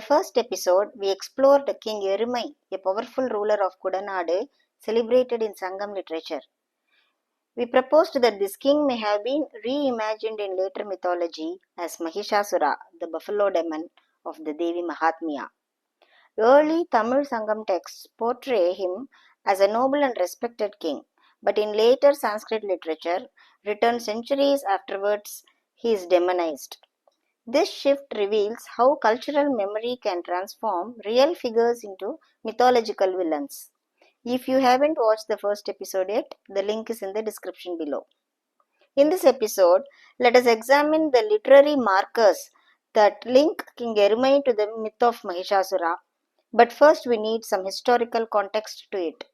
first episode, we explored King Erumai, a powerful ruler of Kudanadu, celebrated in Sangam literature. We proposed that this king may have been reimagined in later mythology as Mahishasura, the buffalo demon of the Devi Mahatmya. Early Tamil Sangam texts portray him as a noble and respected king, but in later Sanskrit literature, written centuries afterwards, he is demonized. This shift reveals how cultural memory can transform real figures into mythological villains. If you haven't watched the first episode yet, the link is in the description below. In this episode, let us examine the literary markers that link King Erumai to the myth of Mahishasura. But first, we need some historical context to it.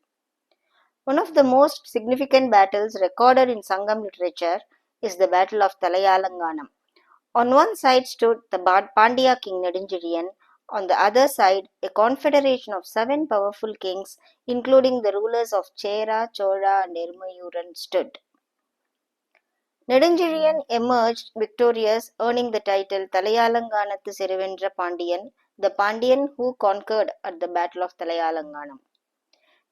One of the most significant battles recorded in Sangam literature is the Battle of Talayalanganam. On one side stood the Pandya king Nedunjiriyan, on the other side a confederation of 7 powerful kings, including the rulers of Chera, Chola and Erumayuran stood. Nedunjiriyan emerged victorious, earning the title Talayalanganathu Serivendra Pandiyan, the Pandian who conquered at the Battle of Talayalanganam.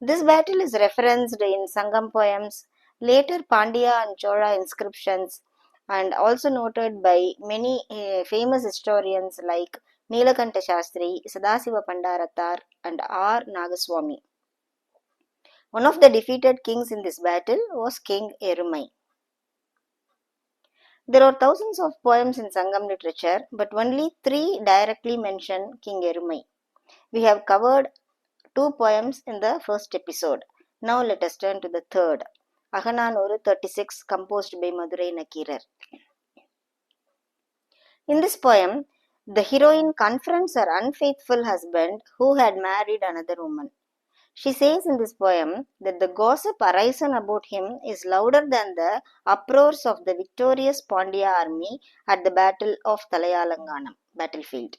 This battle is referenced in Sangam poems, later Pandya and Chola inscriptions, and also noted by many famous historians like Nilakanta Shastri, Sadasiva Pandaratar, and R. Nagaswamy. One of the defeated kings in this battle was King Erumai. There are thousands of poems in Sangam literature, but only 3 directly mention King Erumai. We have covered 2 poems in the first episode. Now let us turn to the third. Agananoru 36, composed by Madurai Nakirar. In this poem, the heroine confronts her unfaithful husband who had married another woman. She says in this poem that the gossip arisen about him is louder than the uproars of the victorious Pandya army at the Battle of Talayalanganam battlefield.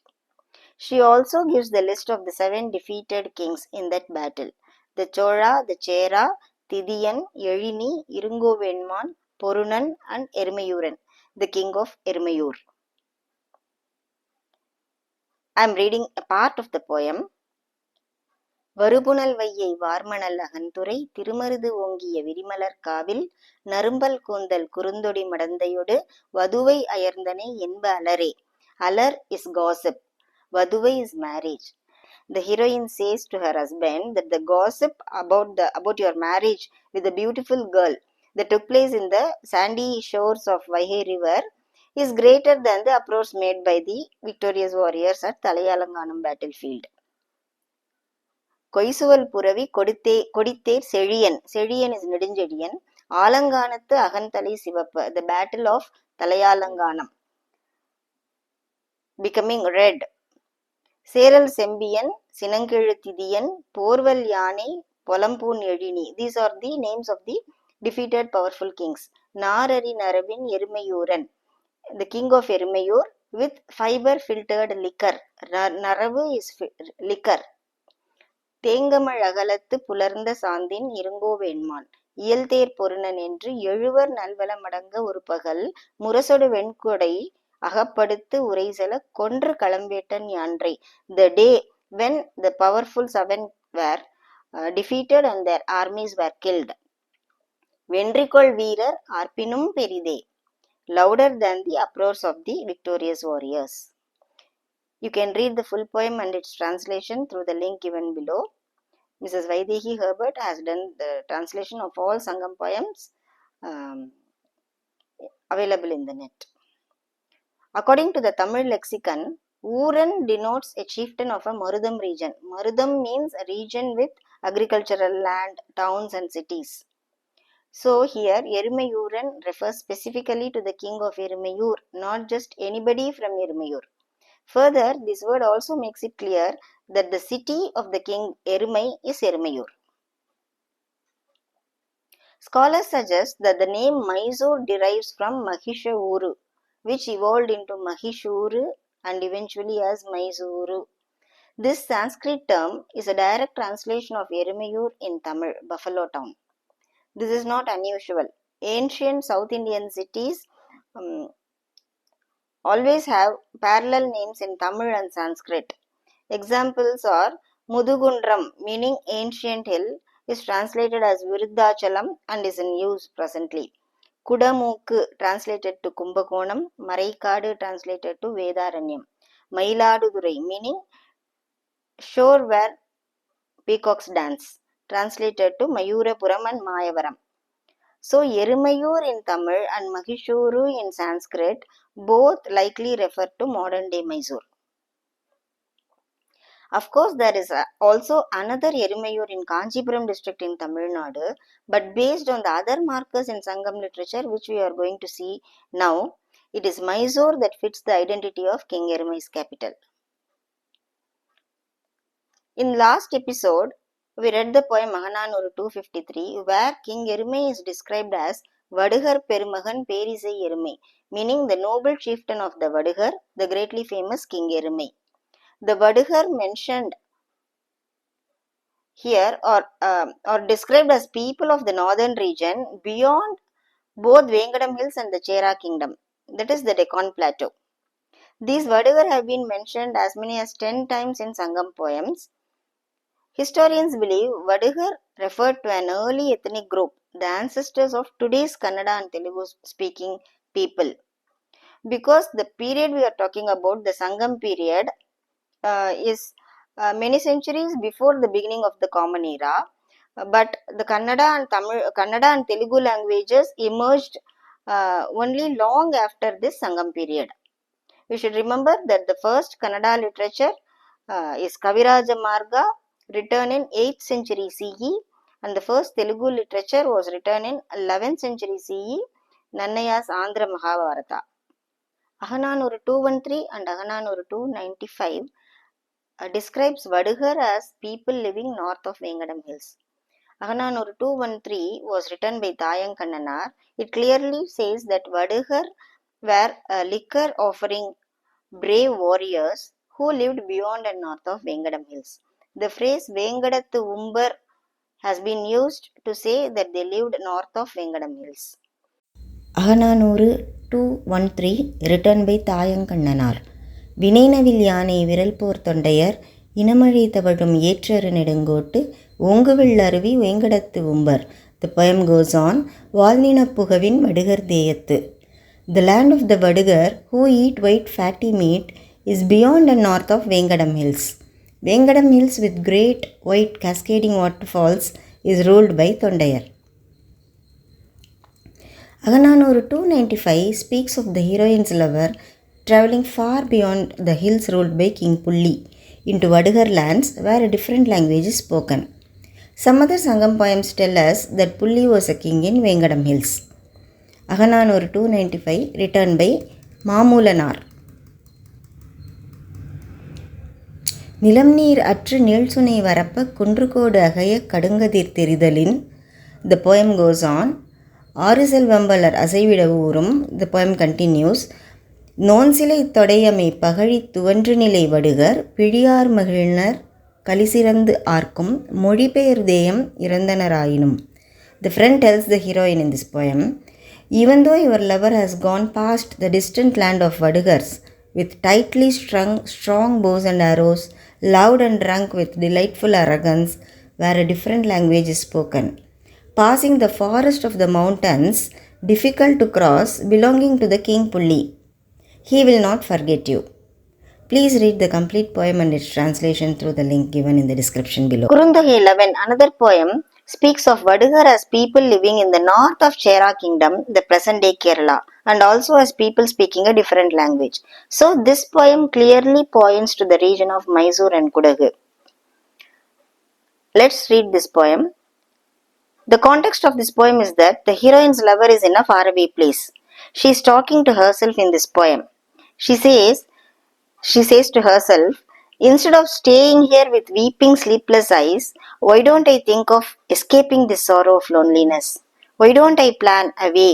She also gives the list of the 7 defeated kings in that battle: the Chola, the Chera, Thidiyan, Elini, Irungovenman, Porunan and Erumayuran, the king of Erumayur. I am reading a part of the poem. வருபுனல் வையை வார்மணல் அகன்துறை திருமருது ஓங்கிய விரிமலர் காவில் நறும்பல் கூந்தல் குறுந்தொடி மடந்தையொடு வதுவை அயர்ந்தனை என்ப அலரே. Alar is gossip. Vaduvai is marriage. The heroine says to her husband that the gossip about your marriage with a beautiful girl that took place in the sandy shores of Vaigai river is greater than the uproars made by the victorious warriors at Talayalanganam battlefield. கொய்சுவல் புரவி கொடித்தேர் Chezhiyan. Chezhiyan is Nedunchezhiyan. ஆலங்கானத்து அகன்தலை சிவப்ப. The battle of Talayalanganam becoming red. Cheral Chembiyan, சினங்கெழு திதியன், போர்வல் யானை, பொலம்பூன் Ezhini. These are the names of the defeated powerful kings. நாரரி நரவின் Erumaiyuran, the king of Erumayur with fiber filtered liquor. Naravu is liquor. தேங்கமழ் அகலத்து புலர்ந்த சாந்தின் இருங்கோவேண்மான், இயல்தேர் பொருணன் என்று எழுவர் நல்வளமடங்க ஒரு பகல் முரசொடு வெண்கொடை அகப்படுத்து உரைசெல கொன்று களம்பேட்டன் யான்றை. The day when the powerful 7 were defeated and their armies were killed. வென்றிக்கொள் வீரர் ஆர்ப்பினும் பெரிதே, louder than the uproars of the victorious warriors. You can read the full poem and its translation through the link given below. Mrs. Vaidehi Herbert has done the translation of all Sangam poems available in the net. According to the Tamil lexicon, Ooran denotes a chieftain of a Marudam region. Marudam means a region with agricultural land, towns and cities. So here Erumayuran refers specifically to the king of Erumayur, not just anybody from Erumayur. Further, this word also makes it clear that the city of the king Erumai is Erumayur. Scholars suggest that the name Mysore derives from Mahishuru, which evolved into Mahishuru and eventually as Mysuru. This Sanskrit term is a direct translation of Erumayur in Tamil, Buffalo Town. This is not unusual. Ancient South Indian cities always have parallel names in Tamil and Sanskrit. Examples are Mudugundram, meaning ancient hill, is translated as Virudhachalam and is in use presently. Kudamukku, translated to Kumbakonam. Maraikadu, translated to Vedaranyam. Mailadurai, meaning shore where peacocks dance, translated to Mayurapuram and Mayavaram. So, Erumayur in Tamil and Mahishuru in Sanskrit both likely refer to modern day Mysore. Of course, there is also another Erumayur in Kanchipuram district in Tamil Nadu, but based on the other markers in Sangam literature which we are going to see now, it is Mysore that fits the identity of King Erumai's capital. In last episode, we read the poem Mahananuru 253 where King Erumai is described as Vadugar Perumagan Perisai Erumai, meaning the noble chieftain of the Vadugar, the greatly famous King Erumai. The Vadugar mentioned here are described as people of the northern region beyond both Vengadam Hills and the Chera Kingdom, that is the Deccan Plateau. These Vadugar have been mentioned as many as 10 times in Sangam poems. Historians believe Vadugar referred to an early ethnic group, the ancestors of today's Kannada and Telugu speaking people. Because the period we are talking about, the Sangam period, is many centuries before the beginning of the Common Era, but the Kannada and Telugu languages emerged only long after this Sangam period. We should remember that the first Kannada literature is Kaviraja Marga, written in 8th century CE, and the first Telugu literature was written in 11th century CE, Nannaya's Andhra Mahabharata. Ahananuru 213 and Ahananuru 295 describes Vadugar as people living north of Vengadam Hills. Ahananuru 213 was written by Thayang Kannanar. It clearly says that Vadugar were a liquor offering brave warriors who lived beyond and north of Vengadam Hills. The phrase Vengadathu Umbar has been used to say that they lived north of Vengadam Hills. Akananuru 213 written by Thayankannanar. வினைநவில் யானை விரல் போர் தொண்டையர் இனமழை தவழும் ஏற்றரு நெடுங்கோட்டு ஓங்குவில் அருவி வேங்கடத்து உம்பர். The poem goes on. வாழ்நினப்புகவின் Vadugar தேயத்து. The land of the Vadugar who eat white fatty meat is beyond and north of Vengadam Hills. Vengadam Hills with great white cascading waterfalls is ruled by Thondayar. Agananuru 295 speaks of the heroine's lover travelling far beyond the hills ruled by King Pulli into Vadugar lands where a different language is spoken. Some other Sangam poems tell us that Pulli was a king in Vengadam Hills. Agananuru 295 written by Mamulanar. நிலம் நீர் அற்று நீள்சுனை வரப்ப குன்றுகோடு அகைய கடுங்கதிர் தெரிதலின். The poem goes on. ஆறுசெல் வம்பலர் அசைவிட ஊரும். The poem continues. நோன்சிலை தொடையமை பகழி துவன்று நிலை வடுகர் பிழியார் மகிழ்னர் கலிசிறந்து ஆர்க்கும் மொழிபெயர் தேயம் இறந்தனராயினும். The friend tells the heroine in this poem, even though your lover has gone past the distant land of Vadugars, with tightly strung strong bows and arrows, loud and drunk with delightful arrogance, where a different language is spoken, passing the forest of the mountains, difficult to cross, belonging to the king Pulli, he will not forget you. Please read the complete poem and its translation through the link given in the description below. Kurundagai 11, another poem, speaks of Vadugar as people living in the north of Chera Kingdom, the present day Kerala, and also as people speaking a different language. So this poem clearly points to the region of Mysore and Kudagu. Let's read this poem. The context of this poem is that the heroine's lover is in a faraway place. She is talking to herself in this poem. She says to herself, instead of staying here with weeping sleepless eyes, why don't I think of escaping this sorrow of loneliness? Why don't I plan a way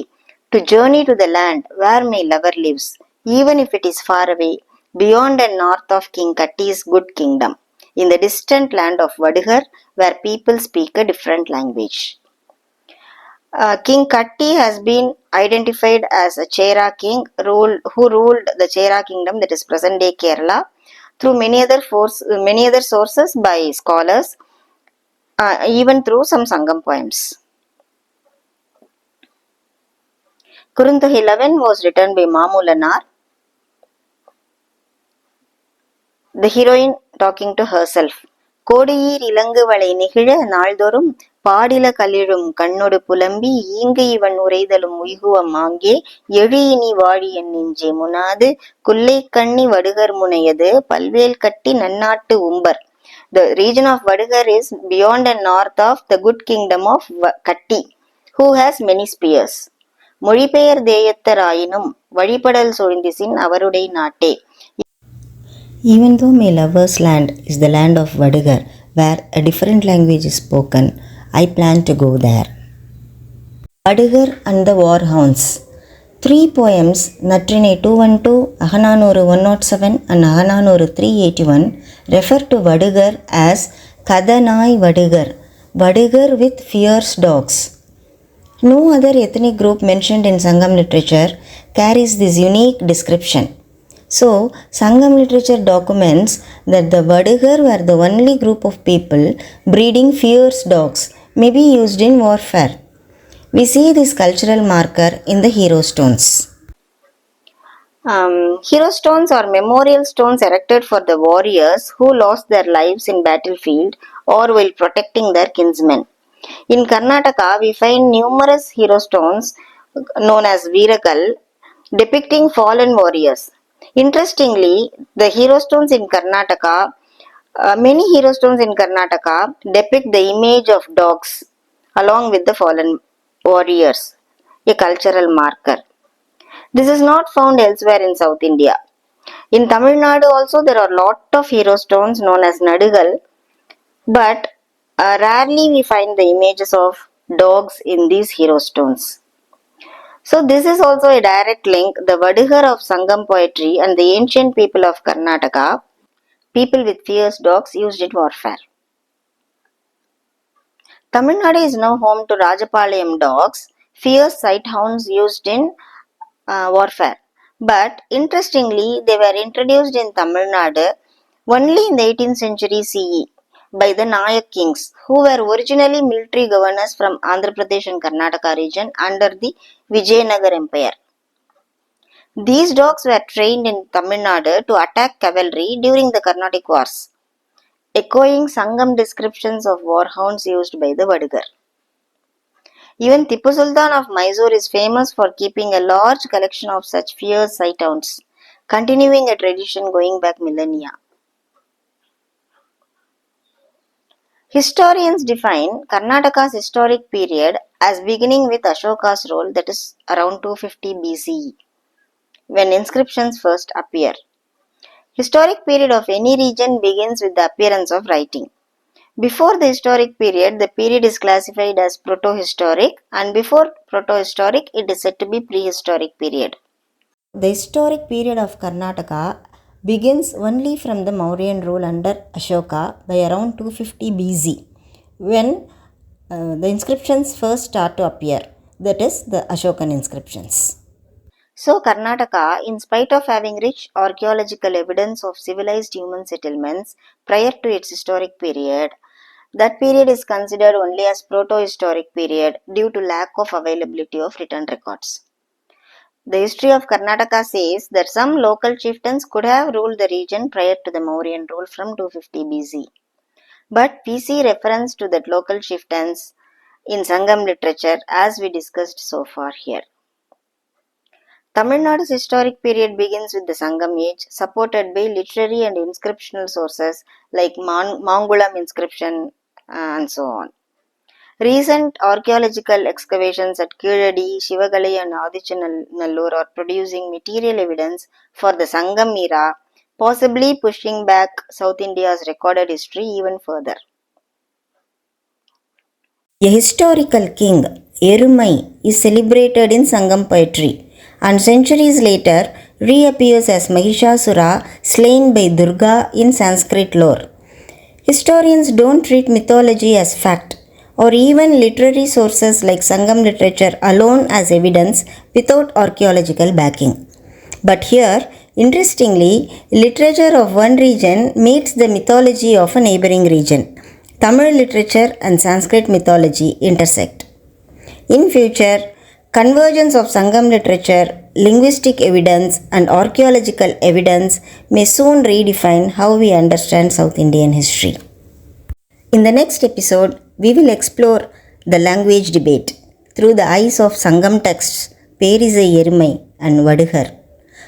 to journey to the land where my lover lives, even if it is far away, beyond and north of King Katti's good kingdom, in the distant land of Vadugar, where people speak a different language. King Katti has been identified as a Chera king who ruled the Chera kingdom, that is present day Kerala. through many other sources by scholars, even through some Sangam poems. Kurunthogai 11 was written by Mamulanar, the heroine talking to herself. கோடியீர் இலங்கு வளை நிகழ நாள்தோறும் பாடில கலிழும் கண்ணொடு புலம்பி ஈங்கு இவன் உரைதலும் உய்குவம் ஆங்கே எழுயினி வாழி என் நெஞ்சே முனாது குல்லை கண்ணி வடுகர் முனையது பல்வேல் கட்டி நன்னாட்டு உம்பர். The region of Vadugar is beyond and north of the good kingdom of Katti, who has many spears. மொழிபெயர் தேயத்தராயினும் வழிபடல் சூழ்ந்திசின் அவருடைய நாட்டே. Even though my lover's land is the land of Vadugar, where a different language is spoken, I plan to go there. Vadugar and the Warhounds. 3 poems, Natrinai 212, Ahananoru 107 and Ahananoru 381, refer to Vadugar as Kadanai Vadugar, Vadugar with fierce dogs. No other ethnic group mentioned in Sangam literature carries this unique description. So, Sangam literature documents that the Vadugar were the only group of people breeding fierce dogs, may be used in warfare. We see this cultural marker in the hero stones. Hero stones are memorial stones erected for the warriors who lost their lives in battlefield or while protecting their kinsmen. In Karnataka, we find numerous hero stones known as Veerakal depicting fallen warriors. Interestingly, the hero stones in Karnataka, many hero stones in Karnataka depict the image of dogs along with the fallen warriors, a cultural marker. This is not found elsewhere in South India. In Tamil Nadu also there are a lot of hero stones known as Nadugal, but rarely we find the images of dogs in these hero stones. So this is also a direct link, the Vadugar of Sangam poetry and the ancient people of Karnataka, people with fierce dogs used in warfare. Tamil Nadu is now home to Rajapalayam dogs, fierce sight hounds used in warfare. But interestingly, they were introduced in Tamil Nadu only in the 18th century CE by the Nayak kings, who were originally military governors from Andhra Pradesh and Karnataka region under the Vijayanagar Empire. These dogs were trained in Tamil Nadu to attack cavalry during the Carnatic Wars, echoing Sangam descriptions of warhounds used by the Vadugar. Even Tipu Sultan of Mysore is famous for keeping a large collection of such fierce sight hounds, continuing a tradition going back millennia. Historians define Karnataka's historic period as beginning with Ashoka's rule, that is around 250 BCE, when inscriptions first appear. Historic period of any region begins with the appearance of writing. Before the historic period, the period is classified as proto-historic, and before proto-historic, it is said to be prehistoric period. The historic period of Karnataka begins only from the Mauryan rule under Ashoka by around 250 BC, when the inscriptions first start to appear, that is the Ashokan inscriptions. So Karnataka, in spite of having rich archaeological evidence of civilized human settlements prior to its historic period, that period is considered only as proto-historic period due to lack of availability of written records. The history of Karnataka says that some local chieftains could have ruled the region prior to the Mauryan rule from 250 BC. But we see reference to that local chieftains in Sangam literature as we discussed so far here. Tamil Nadu's historic period begins with the Sangam age, supported by literary and inscriptional sources like Mangulam inscription and so on. Recent archaeological excavations at Keeladi, Shivagalai and Adichanallur are producing material evidence for the Sangam era, possibly pushing back South India's recorded history even further. A historical king, Erumai, is celebrated in Sangam poetry, and centuries later reappears as Mahishasura slain by Durga in Sanskrit lore. Historians don't treat mythology as fact, or even literary sources like Sangam literature alone as evidence without archaeological backing. But here Interestingly, literature of one region meets the mythology of a neighboring region. Tamil literature and Sanskrit mythology intersect. In future, convergence of Sangam literature, linguistic evidence, and archaeological evidence may soon redefine how we understand South Indian history. In the next episode, we will explore the language debate through the eyes of Sangam texts, Perizai Erumai and Vadugar.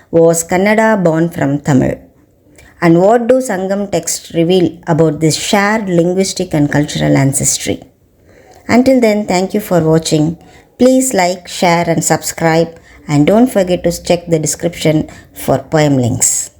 Was Kannada born from Tamil? And what do Sangam texts reveal about this shared linguistic and cultural ancestry? Until then, thank you for watching. Please like, share and subscribe, and don't forget to check the description for poem links.